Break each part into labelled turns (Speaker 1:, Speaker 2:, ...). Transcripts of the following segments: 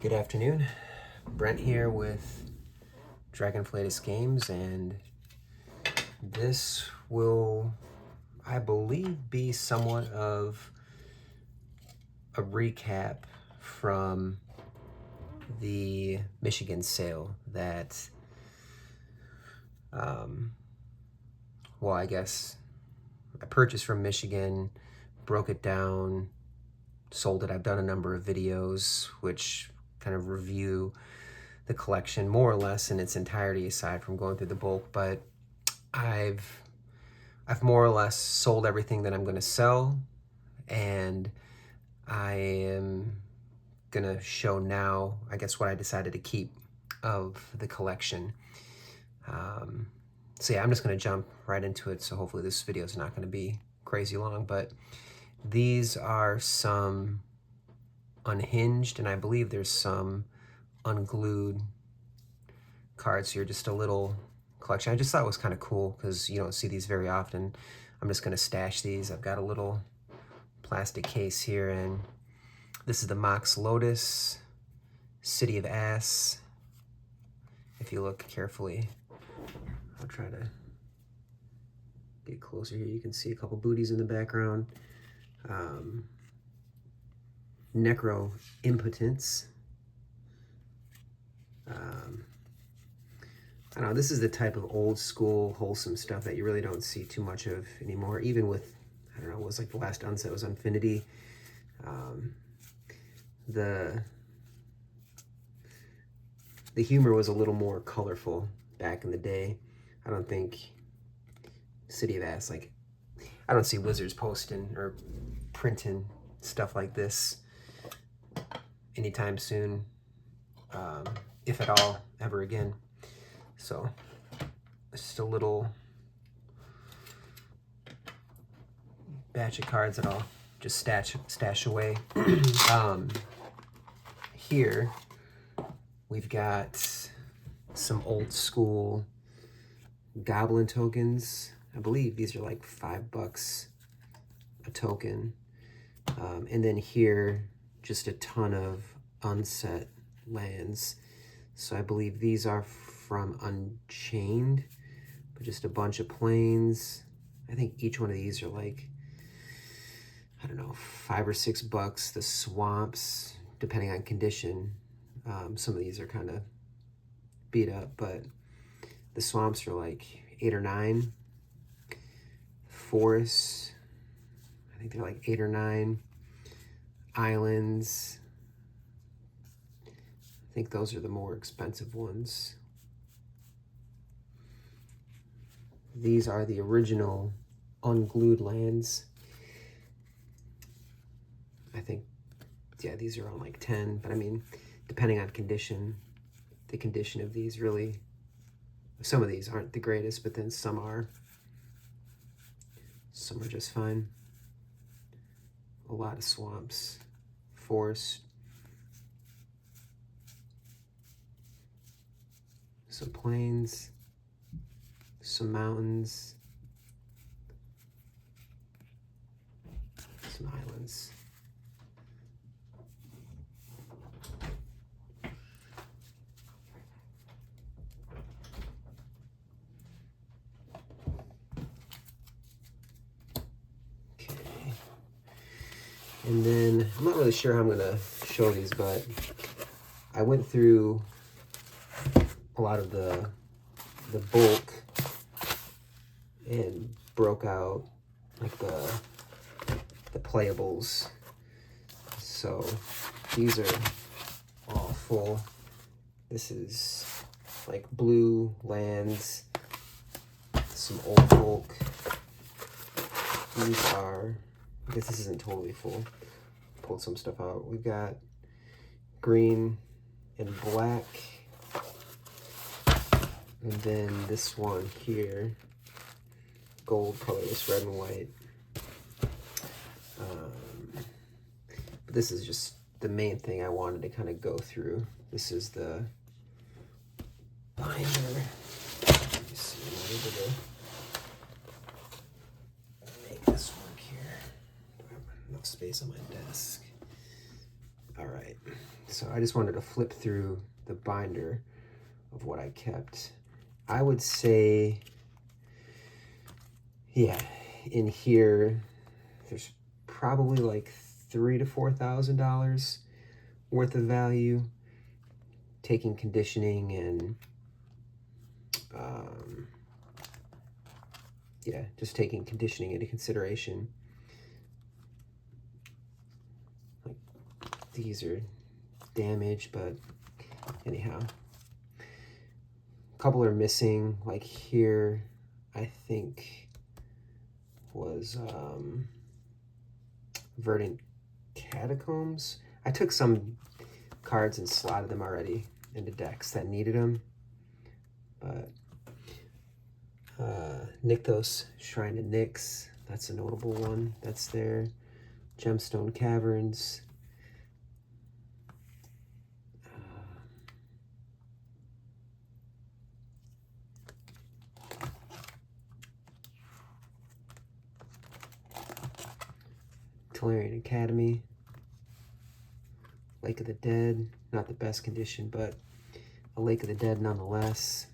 Speaker 1: Good afternoon, Brent here with Dragonflatus Games, and this will, I believe, be somewhat of a recap from the Michigan sale that, well, I guess I purchased from Michigan, broke it down, sold it. I've done a number of videos which kind of review the collection more or less in its entirety aside from going through the bulk, but I've more or less sold everything that I'm going to sell, and I am going to show now, I guess, what I decided to keep of the collection. So yeah, I'm just going to jump right into it, so hopefully this video is not going to be crazy long, but these are some unhinged, and I believe there's some unglued cards here, just a little collection. I just thought it was kind of cool because you don't see these very often. I'm just going to stash these. I've got a little plastic case here, and this is the Mox Lotus, City of Ass. If you look carefully, I'll try to get closer here. You can see a couple booties in the background. Necro Impotence. I don't know, this is the type of old school wholesome stuff that you really don't see too much of anymore, even with, I don't know, it was like the last unset was Infinity. The humor was a little more colorful back in the day. I don't think City of Ass, like, I don't see Wizards posting or printing stuff like this anytime soon, if at all, ever again. So it's just a little batch of cards that I'll just stash away. Here we've got some old school Goblin tokens. I believe these are like $5 a token. And then here, just a ton of unset lands. So I believe these are from Unchained, but just a bunch of planes. I think each one of these are like, I don't know, $5 or $6. The swamps, depending on condition, some of these are kind of beat up, but the swamps are like 8 or 9. Forests, I think they're like 8 or 9. Islands, I think those are the more expensive ones. These are the original unglued lands. I think, yeah, these are around like 10, but I mean, depending on condition, the condition of these really, some of these aren't the greatest, but then some are. Some are just fine. A lot of swamps, forest, some plains, some mountains, some islands. Okay. And then, I'm not really sure how I'm gonna show these, but I went through a lot of the bulk and broke out like the playables. So these are all full. This is like blue lands, some old bulk. These are, I guess this isn't totally full. Pulled some stuff out. We've got green and black. And then this one here, gold colors, red and white. But this is just the main thing I wanted to kind of go through. This is the binder. Let me see, I'm able to make this work here. Do I have enough space on my desk? All right. right, so I just wanted to flip through the binder of what I kept. I would say, yeah, in here, there's probably like $3,000 to $4,000 worth of value, taking conditioning and yeah, just taking conditioning into consideration. Like, these are damaged, but anyhow, a couple are missing. Like here, I think was Verdant Catacombs. I took some cards and slotted them already into decks that needed them, but Nykthos, Shrine to Nyx, that's a notable one. That's there. Gemstone Caverns. Tolarian Academy. Lake of the Dead, not the best condition, but a Lake of the Dead nonetheless.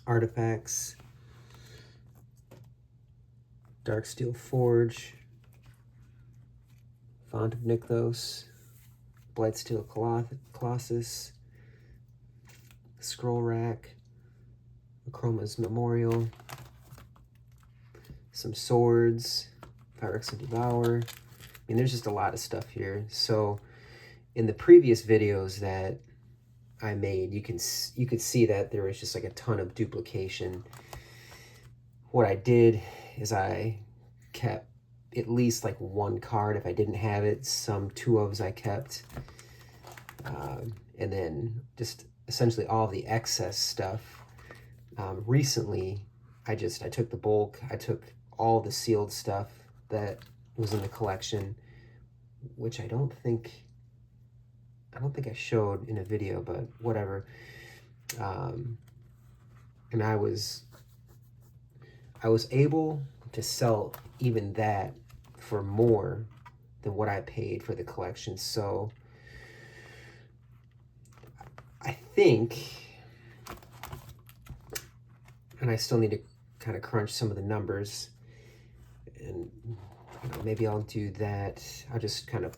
Speaker 1: Artifacts. Darksteel Forge. Font of Nykthos. Blightsteel Colossus. Scroll Rack. Chroma's Memorial. Some swords. Pyrexia Devour. I mean, there's just a lot of stuff here. So in the previous videos that I made, you could see that there was just like a ton of duplication. What I did is I kept at least like one card if I didn't have it. Some 2-ofs I kept. And then just essentially all the excess stuff. Recently, I took the bulk. I took all the sealed stuff that was in the collection, which I don't think I showed in a video, but whatever. And I was able to sell even that for more than what I paid for the collection. So I think, and I still need to kind of crunch some of the numbers, and maybe I'll do that. I'll just kind of,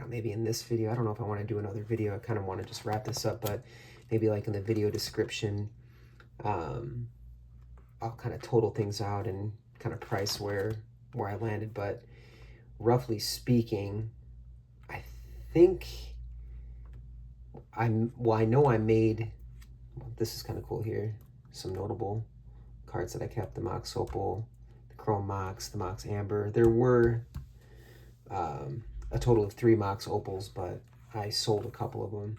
Speaker 1: maybe in this video, I don't know if I want to do another video. I kind of want to just wrap this up, but maybe like in the video description, I'll kind of total things out and kind of price where I landed. But roughly speaking, I think I know I made, this is kind of cool here, some notable cards that I kept: the Mox Opal, the Chrome Mox, the Mox Amber. There were a total of 3 Mox Opals, but I sold a couple of them.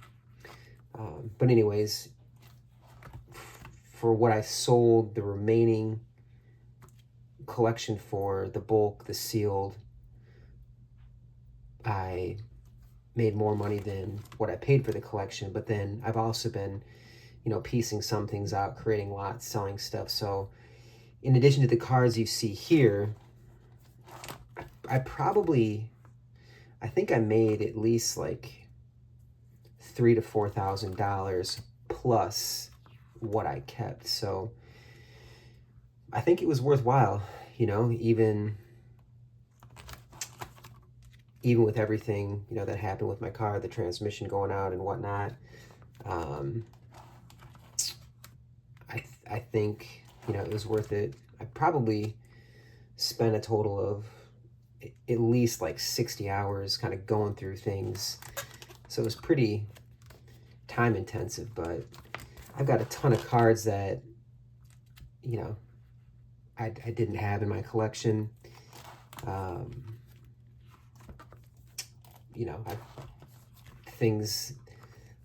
Speaker 1: But anyways, for what I sold the remaining collection for, the bulk, the sealed, I made more money than what I paid for the collection. But then I've also been, piecing some things out, creating lots, selling stuff. So in addition to the cards you see here, I think I made at least like $3,000 to $4,000 plus what I kept. So I think it was worthwhile, even with everything, that happened with my car, the transmission going out and whatnot. I think, it was worth it. I probably spent a total of at least like 60 hours kind of going through things. So it was pretty time intensive, but I've got a ton of cards that, I didn't have in my collection. Things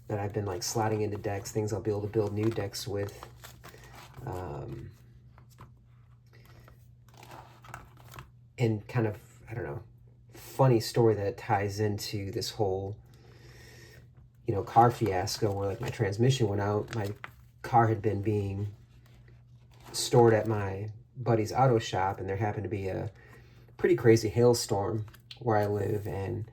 Speaker 1: that I've been like slotting into decks, things I'll be able to build new decks with. And kind of, I don't know, funny story that ties into this whole, car fiasco, where like my transmission went out. My car had been being stored at my buddy's auto shop, and there happened to be a pretty crazy hailstorm where I live, and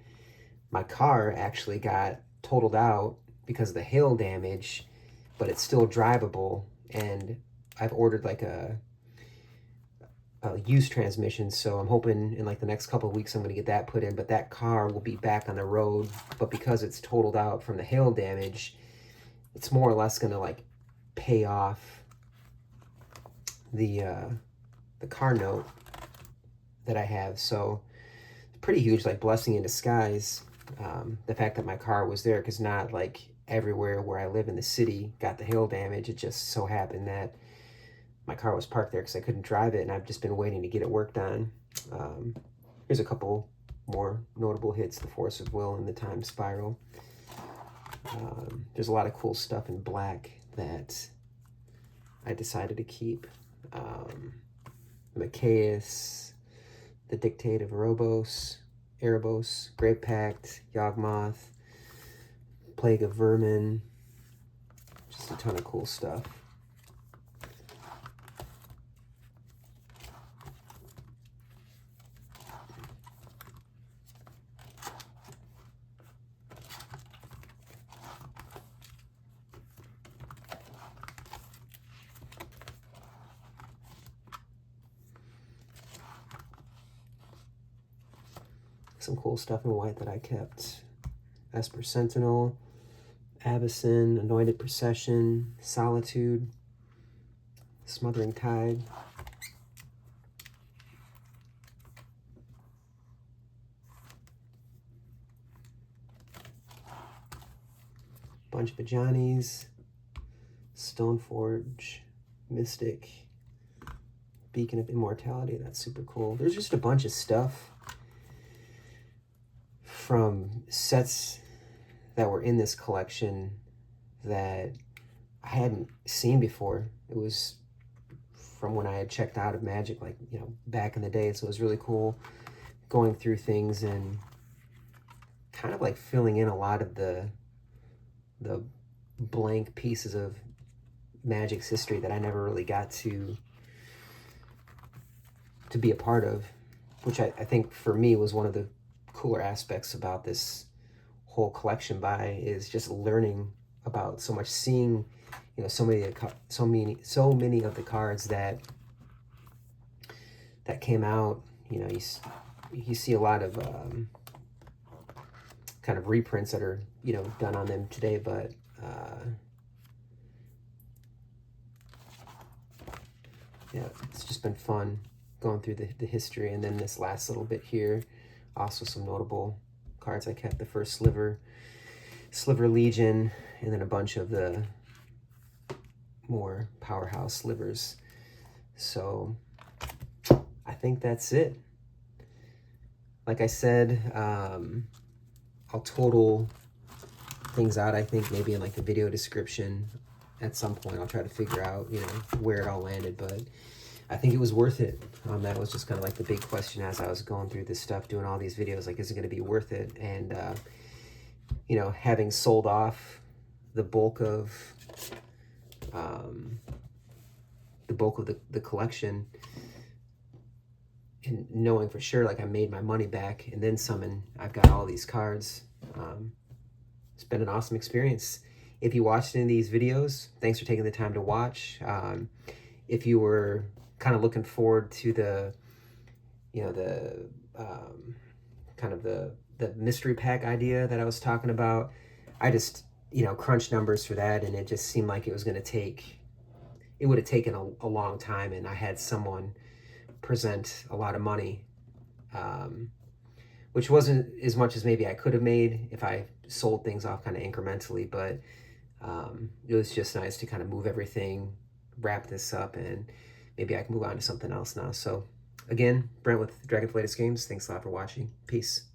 Speaker 1: my car actually got totaled out because of the hail damage, but it's still drivable. And I've ordered like a used transmission, so I'm hoping in like the next couple of weeks I'm going to get that put in. But that car will be back on the road, but because it's totaled out from the hail damage, it's more or less going to like pay off the car note that I have. So it's pretty huge, like blessing in disguise, the fact that my car was there, because not like everywhere where I live in the city got the hail damage. It just so happened that my car was parked there because I couldn't drive it, and I've just been waiting to get it worked on. Here's a couple more notable hits: the Force of Will and the Time Spiral. There's a lot of cool stuff in black that I decided to keep. Macaeus, the Dictate of Erebos, Grave Pact, Yawgmoth, Plague of Vermin, just a ton of cool stuff. Some cool stuff in white that I kept: Esper Sentinel, Abyssin, Anointed Procession, Solitude, Smothering Tide, bunch of Johnnies, Stoneforge, Mystic, Beacon of Immortality. That's super cool. There's just a bunch of stuff from sets that were in this collection that I hadn't seen before. It was from when I had checked out of Magic, like, you know, back in the day. So it was really cool going through things and kind of like filling in a lot of the blank pieces of Magic's history that I never really got to be a part of, which I think for me was one of the cooler aspects about this whole collection buy, is just learning about so much, seeing, you know, so many of the cards that came out. You know, you see a lot of kind of reprints that are, you know, done on them today, but yeah, it's just been fun going through the history. And then this last little bit here, also some notable cards I kept: the first Sliver Legion, and then a bunch of the more powerhouse slivers. So I think that's it. Like I said, I'll total things out, I think, maybe in like the video description at some point. I'll try to figure out, you know, where it all landed, but I think it was worth it. That was just kind of like the big question as I was going through this stuff, doing all these videos, like, is it going to be worth it? And, you know, having sold off the bulk of the collection, and knowing for sure, like, I made my money back and then some, and I've got all these cards. It's been an awesome experience. If you watched any of these videos, thanks for taking the time to watch. If you were kind of looking forward to the, you know, the kind of the mystery pack idea that I was talking about, I just, you know, crunched numbers for that, and it just seemed like it was going to take, it would have taken a long time, and I had someone present a lot of money, which wasn't as much as maybe I could have made if I sold things off kind of incrementally, but it was just nice to kind of move everything, wrap this up, and maybe I can move on to something else now. So again, Brent with Dragonflight Games. Thanks a lot for watching. Peace.